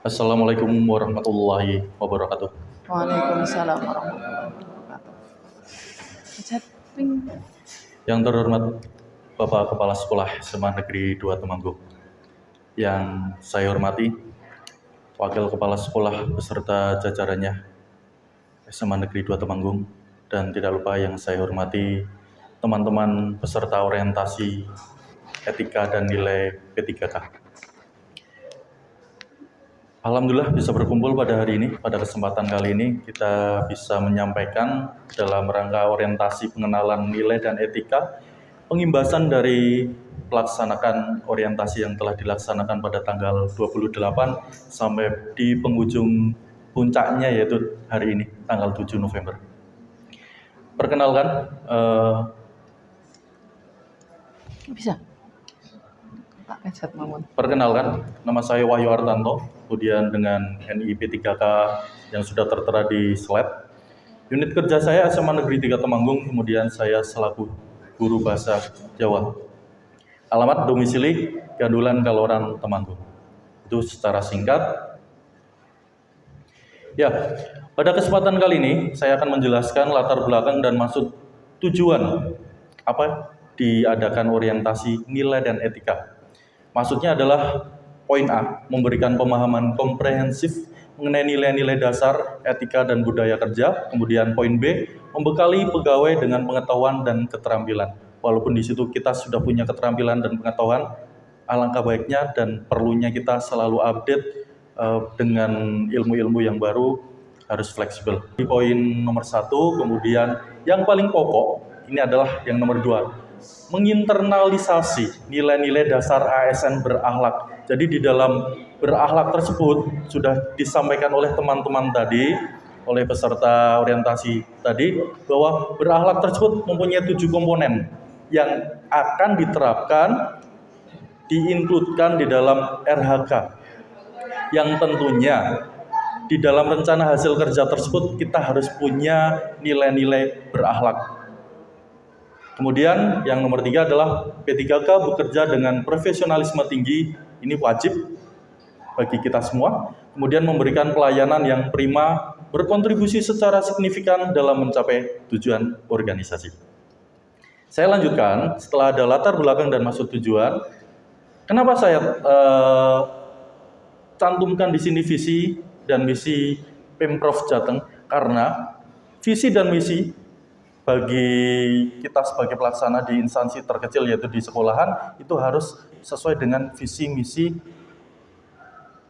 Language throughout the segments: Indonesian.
Assalamualaikum warahmatullahi wabarakatuh. Waalaikumsalam warahmatullahi wabarakatuh. Chatting. Yang terhormat Bapak Kepala Sekolah SMA Negeri 2 Temanggung. Yang saya hormati Wakil Kepala Sekolah beserta jajarannya SMA Negeri 2 Temanggung. Dan tidak lupa yang saya hormati teman-teman peserta orientasi etika dan nilai P3K. Alhamdulillah bisa berkumpul pada hari ini. Pada kesempatan kali ini kita bisa menyampaikan dalam rangka orientasi pengenalan nilai dan etika, pengimbasan dari pelaksanakan orientasi yang telah dilaksanakan pada tanggal 28 sampai di penghujung puncaknya yaitu hari ini, tanggal 7 November. Perkenalkan, Bisa. Pak Kajat Mamun. Perkenalkan, nama saya Wahyu Artanto, kemudian dengan NI P3K yang sudah tertera di slide. Unit kerja saya SMA Negeri 3 Temanggung, kemudian saya selaku guru bahasa Jawa. Alamat domisili Gandulan Kaloran Temanggung. Itu secara singkat. Ya, pada kesempatan kali ini saya akan menjelaskan latar belakang dan maksud tujuan apa diadakan orientasi nilai dan etika. Maksudnya adalah poin A, memberikan pemahaman komprehensif mengenai nilai-nilai dasar etika dan budaya kerja. Kemudian poin B, membekali pegawai dengan pengetahuan dan keterampilan. Walaupun di situ kita sudah punya keterampilan dan pengetahuan, alangkah baiknya dan perlunya kita selalu update dengan ilmu-ilmu yang baru, harus fleksibel. Di poin nomor 1, kemudian yang paling pokok, ini adalah yang nomor 2, menginternalisasi nilai-nilai dasar ASN berakhlak. Jadi di dalam berakhlak tersebut sudah disampaikan oleh teman-teman tadi, oleh peserta orientasi tadi, bahwa berakhlak tersebut mempunyai 7 komponen yang akan diterapkan, diinkludkan di dalam RHK. Yang tentunya di dalam rencana hasil kerja tersebut kita harus punya nilai-nilai berakhlak. Kemudian yang nomor 3 adalah P3K bekerja dengan profesionalisme tinggi, ini wajib bagi kita semua. Kemudian memberikan pelayanan yang prima, berkontribusi secara signifikan dalam mencapai tujuan organisasi. Saya lanjutkan, setelah ada latar belakang dan maksud tujuan, kenapa saya cantumkan di sini visi dan misi Pemprov Jateng? Karena visi dan misi bagi kita sebagai pelaksana di instansi terkecil yaitu di sekolahan itu harus sesuai dengan visi misi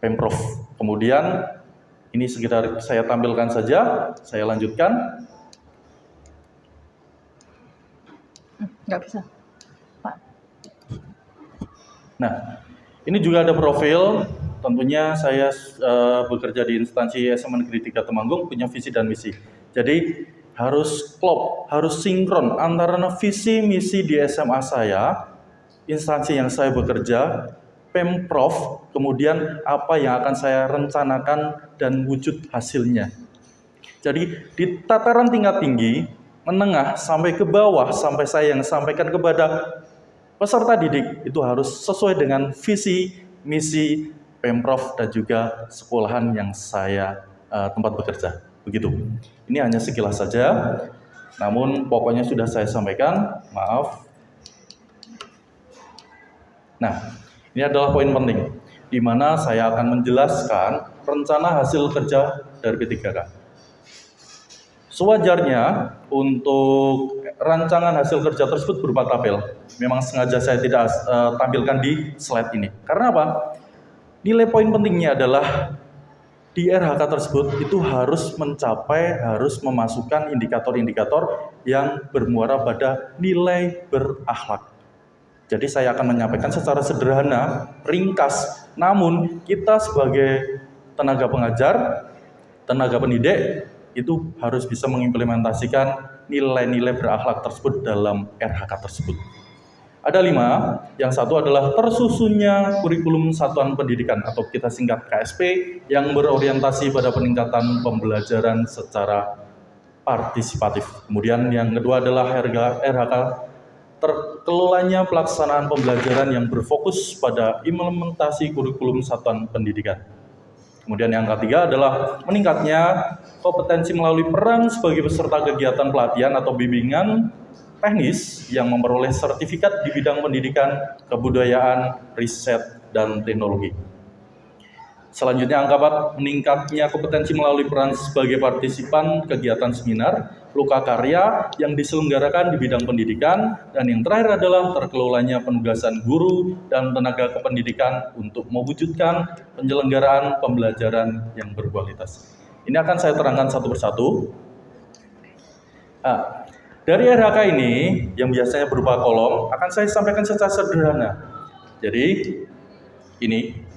Pemprov. Kemudian ini sekitar saya tampilkan saja, saya lanjutkan. Nggak bisa, Pak. Nah, ini juga ada profil. Tentunya saya bekerja di instansi SMA Negeri 3 Temanggung, punya visi dan misi. Jadi harus klop, harus sinkron antara visi misi di SMA saya, instansi yang saya bekerja, Pemprov, kemudian apa yang akan saya rencanakan dan wujud hasilnya. Jadi di tataran tingkat tinggi, menengah sampai ke bawah, sampai saya yang sampaikan kepada peserta didik itu harus sesuai dengan visi misi Pemprov dan juga sekolahan yang saya tempat bekerja. Begitu. Ini hanya sekilas saja, namun pokoknya sudah saya sampaikan, maaf. Nah, ini adalah poin penting, di mana saya akan menjelaskan rencana hasil kerja dari P3K. Sewajarnya untuk rancangan hasil kerja tersebut berupa tabel. Memang sengaja saya tidak tampilkan di slide ini. Karena apa? Nilai poin pentingnya adalah di RHK tersebut itu harus memasukkan indikator-indikator yang bermuara pada nilai berakhlak. Jadi saya akan menyampaikan secara sederhana, ringkas, namun kita sebagai tenaga pengajar, tenaga pendidik, itu harus bisa mengimplementasikan nilai-nilai berakhlak tersebut dalam RHK tersebut. Ada 5, yang satu adalah tersusunnya kurikulum satuan pendidikan atau kita singkat KSP yang berorientasi pada peningkatan pembelajaran secara partisipatif. Kemudian yang kedua adalah RHK terkelolanya pelaksanaan pembelajaran yang berfokus pada implementasi kurikulum satuan pendidikan. Kemudian yang ketiga adalah meningkatnya kompetensi melalui peran sebagai peserta kegiatan pelatihan atau bimbingan teknis yang memperoleh sertifikat di bidang pendidikan, kebudayaan, riset, dan teknologi. Selanjutnya angka 4, meningkatnya kompetensi melalui peran sebagai partisipan kegiatan seminar, lokakarya yang diselenggarakan di bidang pendidikan, dan yang terakhir adalah terkelolanya penugasan guru dan tenaga kependidikan untuk mewujudkan penyelenggaraan pembelajaran yang berkualitas. Ini akan saya terangkan satu persatu. Nah, dari RHK ini yang biasanya berupa kolom akan saya sampaikan secara sederhana. Jadi ini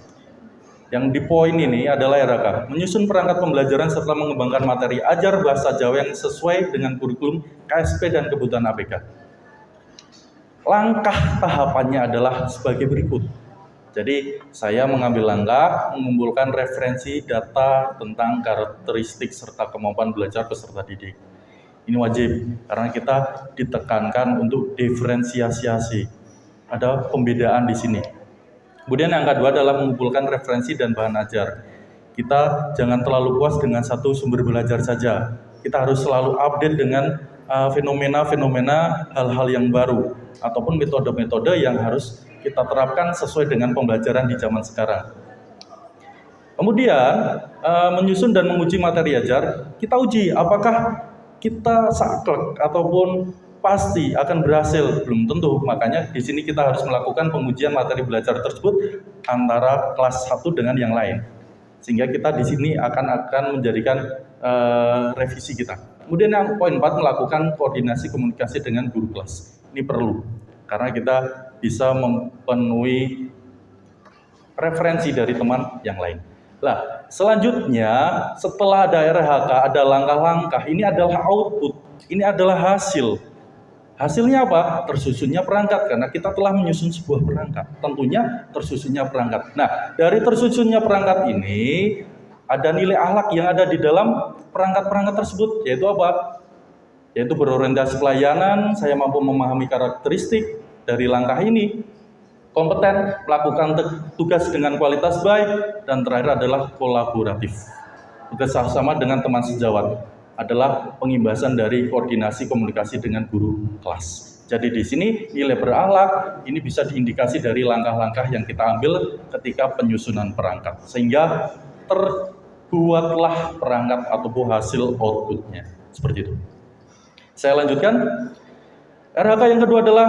yang di poin ini adalah RHK, menyusun perangkat pembelajaran serta mengembangkan materi ajar bahasa Jawa yang sesuai dengan kurikulum KSP dan kebutuhan APK. Langkah tahapannya adalah sebagai berikut. Jadi saya mengambil langkah mengumpulkan referensi data tentang karakteristik serta kemampuan belajar peserta didik. Ini wajib karena kita ditekankan untuk diferensiasi. Ada pembedaan di sini. Kemudian yang kedua adalah mengumpulkan referensi dan bahan ajar. Kita jangan terlalu puas dengan satu sumber belajar saja. Kita harus selalu update dengan fenomena-fenomena hal-hal yang baru ataupun metode-metode yang harus kita terapkan sesuai dengan pembelajaran di zaman sekarang. Kemudian menyusun dan menguji materi ajar, kita uji apakah kita saklek ataupun pasti akan berhasil, belum tentu. Makanya di sini kita harus melakukan pengujian materi belajar tersebut antara kelas 1 dengan yang lain. Sehingga kita di sini akan menjadikan revisi kita. Kemudian yang poin 4, melakukan koordinasi komunikasi dengan guru kelas. Ini perlu karena kita bisa memenuhi referensi dari teman yang lain. Nah, selanjutnya setelah ada RHK, ada langkah-langkah, ini adalah output, ini adalah hasil. Hasilnya apa? Tersusunnya perangkat, karena kita telah menyusun sebuah perangkat. Tentunya tersusunnya perangkat. Nah, dari tersusunnya perangkat ini, ada nilai akhlak yang ada di dalam perangkat-perangkat tersebut, yaitu apa? Yaitu berorientasi pelayanan, saya mampu memahami karakteristik dari langkah ini, kompeten, melakukan tugas dengan kualitas baik, dan terakhir adalah kolaboratif. Bekerja sama dengan teman sejawat adalah pengimbasan dari koordinasi komunikasi dengan guru kelas. Jadi di sini nilai berakhlak ini bisa diindikasi dari langkah-langkah yang kita ambil ketika penyusunan perangkat, sehingga terbuatlah perangkat ataupun hasil outputnya seperti itu. Saya lanjutkan. RHK yang kedua adalah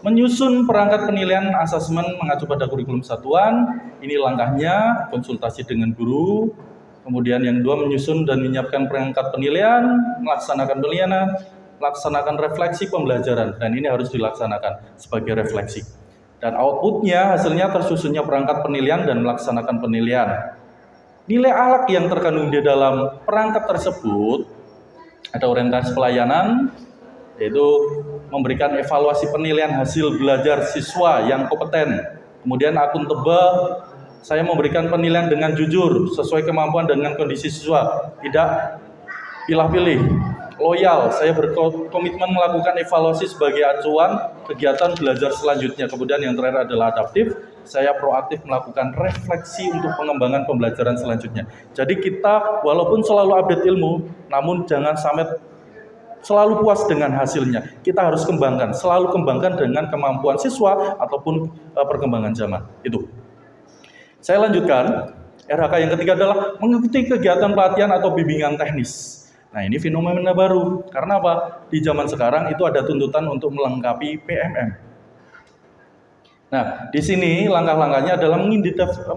menyusun perangkat penilaian asesmen mengacu pada kurikulum satuan. Ini langkahnya, konsultasi dengan guru. Kemudian yang kedua, menyusun dan menyiapkan perangkat penilaian, melaksanakan penilaian, melaksanakan refleksi pembelajaran. Dan ini harus dilaksanakan sebagai refleksi. Dan outputnya, hasilnya tersusunnya perangkat penilaian dan melaksanakan penilaian. Nilai akhlak yang terkandung di dalam perangkat tersebut, ada orientasi pelayanan, yaitu memberikan evaluasi penilaian hasil belajar siswa yang kompeten. Kemudian akuntabel, saya memberikan penilaian dengan jujur, sesuai kemampuan dengan kondisi siswa, tidak pilih-pilih. Loyal, saya berkomitmen melakukan evaluasi sebagai acuan kegiatan belajar selanjutnya. Kemudian yang terakhir adalah adaptif, saya proaktif melakukan refleksi untuk pengembangan pembelajaran selanjutnya. Jadi kita walaupun selalu update ilmu, namun jangan sampai selalu puas dengan hasilnya. Kita harus selalu kembangkan dengan kemampuan siswa ataupun perkembangan zaman. Itu. Saya lanjutkan, RHK yang ketiga adalah mengikuti kegiatan pelatihan atau bimbingan teknis. Nah, ini fenomena baru. Karena apa? Di zaman sekarang itu ada tuntutan untuk melengkapi PMM. Nah, di sini langkah-langkahnya adalah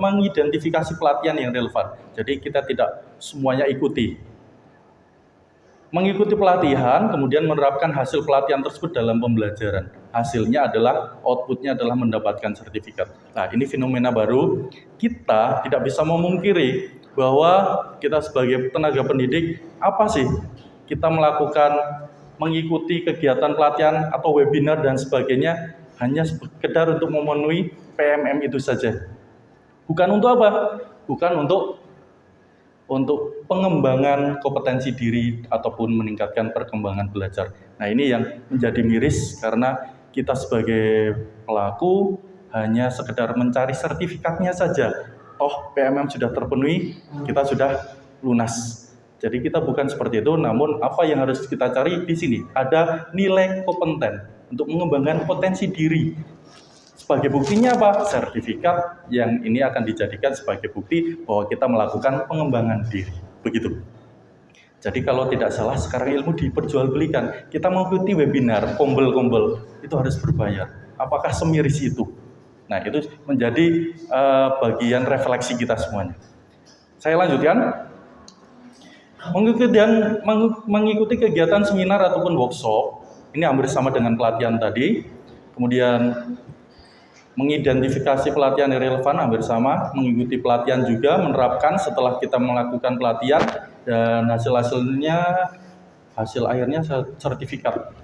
mengidentifikasi pelatihan yang relevan. Jadi kita tidak semuanya ikuti. Mengikuti pelatihan, kemudian menerapkan hasil pelatihan tersebut dalam pembelajaran. Hasilnya adalah, outputnya adalah mendapatkan sertifikat. Nah, ini fenomena baru. Kita tidak bisa memungkiri bahwa kita sebagai tenaga pendidik, apa sih? Kita mengikuti kegiatan pelatihan atau webinar dan sebagainya, hanya sekedar untuk memenuhi PMM itu saja. Bukan untuk apa? Bukan untuk pengembangan kompetensi diri ataupun meningkatkan perkembangan belajar. Nah, ini yang menjadi miris karena kita sebagai pelaku hanya sekedar mencari sertifikatnya saja, toh PMM sudah terpenuhi, kita sudah lunas. Jadi kita bukan seperti itu, namun apa yang harus kita cari di sini ada nilai kompeten untuk mengembangkan potensi diri. Sebagai buktinya apa? Sertifikat yang ini akan dijadikan sebagai bukti bahwa kita melakukan pengembangan diri. Begitu. Jadi kalau tidak salah sekarang ilmu diperjualbelikan. Kita mengikuti webinar, kombel-kombel, itu harus berbayar. Apakah semiris itu? Nah itu menjadi bagian refleksi kita semuanya. Saya lanjutkan. Mengikuti kegiatan seminar ataupun workshop, ini hampir sama dengan pelatihan tadi. Kemudian mengidentifikasi pelatihan yang relevan, hampir sama. Mengikuti pelatihan juga, menerapkan setelah kita melakukan pelatihan, dan hasil akhirnya sertifikat.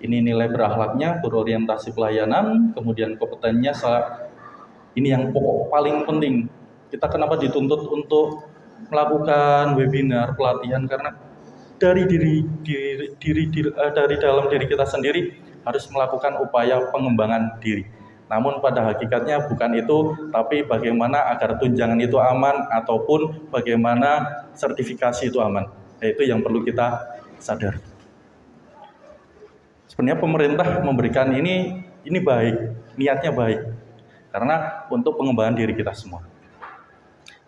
Ini nilai berakhlaknya, berorientasi pelayanan, kemudian kompetennya, ini yang pokok paling penting. Kita kenapa dituntut untuk melakukan webinar, pelatihan, karena dari dari dalam diri kita sendiri harus melakukan upaya pengembangan diri. Namun pada hakikatnya bukan itu, tapi bagaimana agar tunjangan itu aman ataupun bagaimana sertifikasi itu aman. Itu yang perlu kita sadar. Sebenarnya pemerintah memberikan ini baik, niatnya baik, karena untuk pengembangan diri kita semua.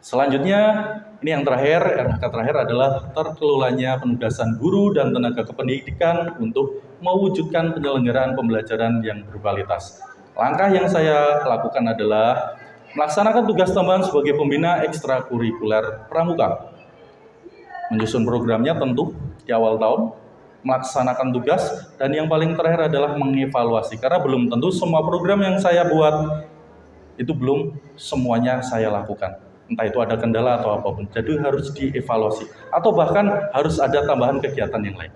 Selanjutnya, ini yang terakhir, RHK terakhir adalah terkelolanya penugasan guru dan tenaga kependidikan untuk mewujudkan penyelenggaraan pembelajaran yang berkualitas. Langkah yang saya lakukan adalah melaksanakan tugas tambahan sebagai pembina ekstrakurikuler pramuka. Menyusun programnya tentu di awal tahun, melaksanakan tugas, dan yang paling terakhir adalah mengevaluasi. Karena belum tentu semua program yang saya buat itu belum semuanya saya lakukan. Entah itu ada kendala atau apapun, jadi harus dievaluasi atau bahkan harus ada tambahan kegiatan yang lain.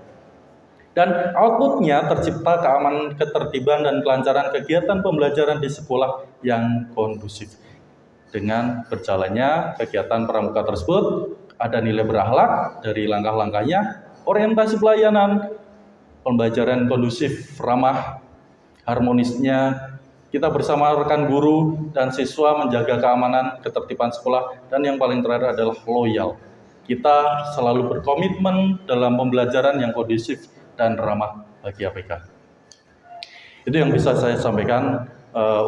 Dan outputnya tercipta keamanan, ketertiban, dan kelancaran kegiatan pembelajaran di sekolah yang kondusif. Dengan berjalannya kegiatan pramuka tersebut, ada nilai berakhlak dari langkah-langkahnya, orientasi pelayanan, pembelajaran kondusif, ramah, harmonisnya, kita bersama rekan guru dan siswa menjaga keamanan, ketertiban sekolah, dan yang paling terakhir adalah loyal. Kita selalu berkomitmen dalam pembelajaran yang kondusif dan ramah bagi APK. Itu yang bisa saya sampaikan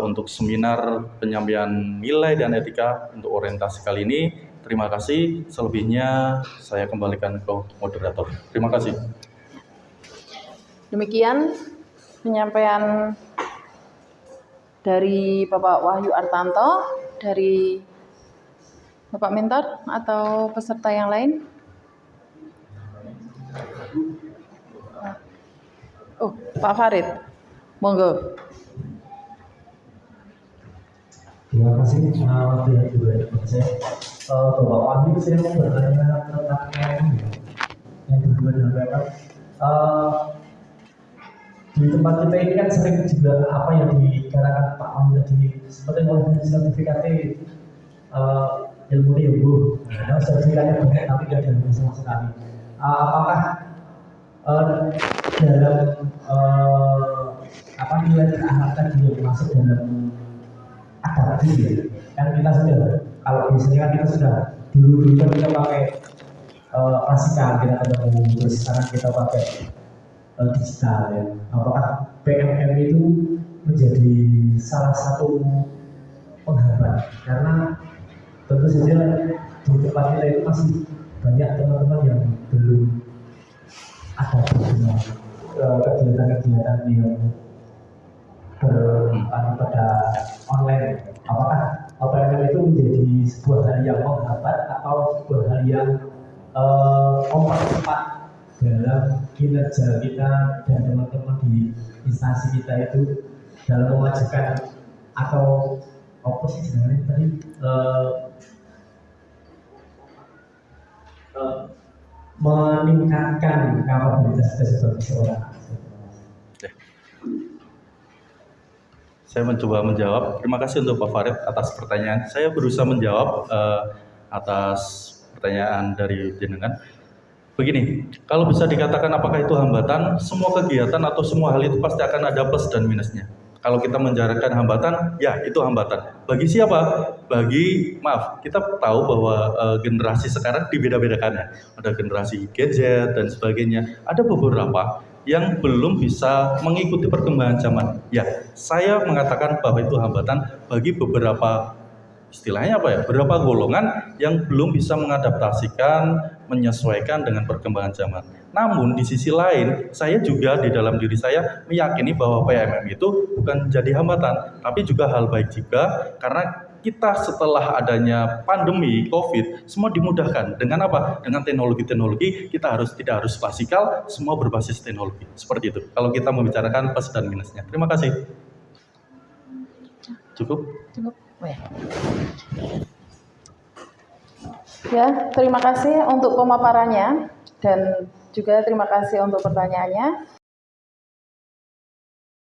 untuk seminar penyampaian nilai dan etika untuk orientasi kali ini. Terima kasih. Selebihnya saya kembalikan ke moderator. Terima kasih. Demikian penyampaian dari Bapak Wahyu Artanto, dari Bapak Mentor atau peserta yang lain. Oh, Pak Farid, monggo. Terima kasih waktu yang diberikan saya. Bapak Wahyu, saya mau bertanya tentang yang berdua dengan Bapak. Di tempat kita ini kan sering juga apa yang dikatakan Pak Wahyu tadi, seperti model sertifikatnya ilmu ilmu, sertifikatnya banyak tapi tidak ada sama sekali. Apakah dalam nilai berakhlak tadi yang masuk dalam adaptif ya? Kan kita sudah, kalau biasanya kan kita sudah dulu kan kita pakai klasikan, kita ketemu, terus sekarang kita pakai digital ya. Apakah PMM itu menjadi salah satu penghambat? Karena tentu saja di tempat kita itu masih banyak teman-teman yang belum ada dengan kegiatan-kegiatan yang pada online. Apakah PMM itu menjadi sebuah hal yang menghambat atau sebuah hal yang mempercepat dalam kinerja kita dan teman-teman di instansi kita itu dalam memajukan atau apa sih sebenarnya tadi meningkatkan kapabilitas kita sebagai seorang. Saya mencoba menjawab. Terima kasih untuk Pak Farid atas pertanyaan. Saya berusaha menjawab atas pertanyaan dari jenengan. Begini, kalau bisa dikatakan apakah itu hambatan, semua kegiatan atau semua hal itu pasti akan ada plus dan minusnya. Kalau kita menjarakan hambatan, ya itu hambatan. Bagi siapa? Kita tahu bahwa generasi sekarang dibeda-bedakan ya. Ada generasi gadget dan sebagainya. Ada beberapa yang belum bisa mengikuti perkembangan zaman. Ya, saya mengatakan bahwa itu hambatan bagi beberapa, istilahnya apa ya, beberapa golongan yang belum bisa mengadaptasikan, menyesuaikan dengan perkembangan zaman. Namun di sisi lain, saya juga di dalam diri saya meyakini bahwa PMM itu bukan jadi hambatan, tapi juga hal baik juga, karena kita setelah adanya pandemi COVID, semua dimudahkan. Dengan apa? Dengan teknologi-teknologi, kita tidak harus klasikal, semua berbasis teknologi. Seperti itu. Kalau kita membicarakan plus dan minusnya. Terima kasih. Cukup? Cukup. Oh ya. Ya, terima kasih untuk pemaparannya dan juga terima kasih untuk pertanyaannya.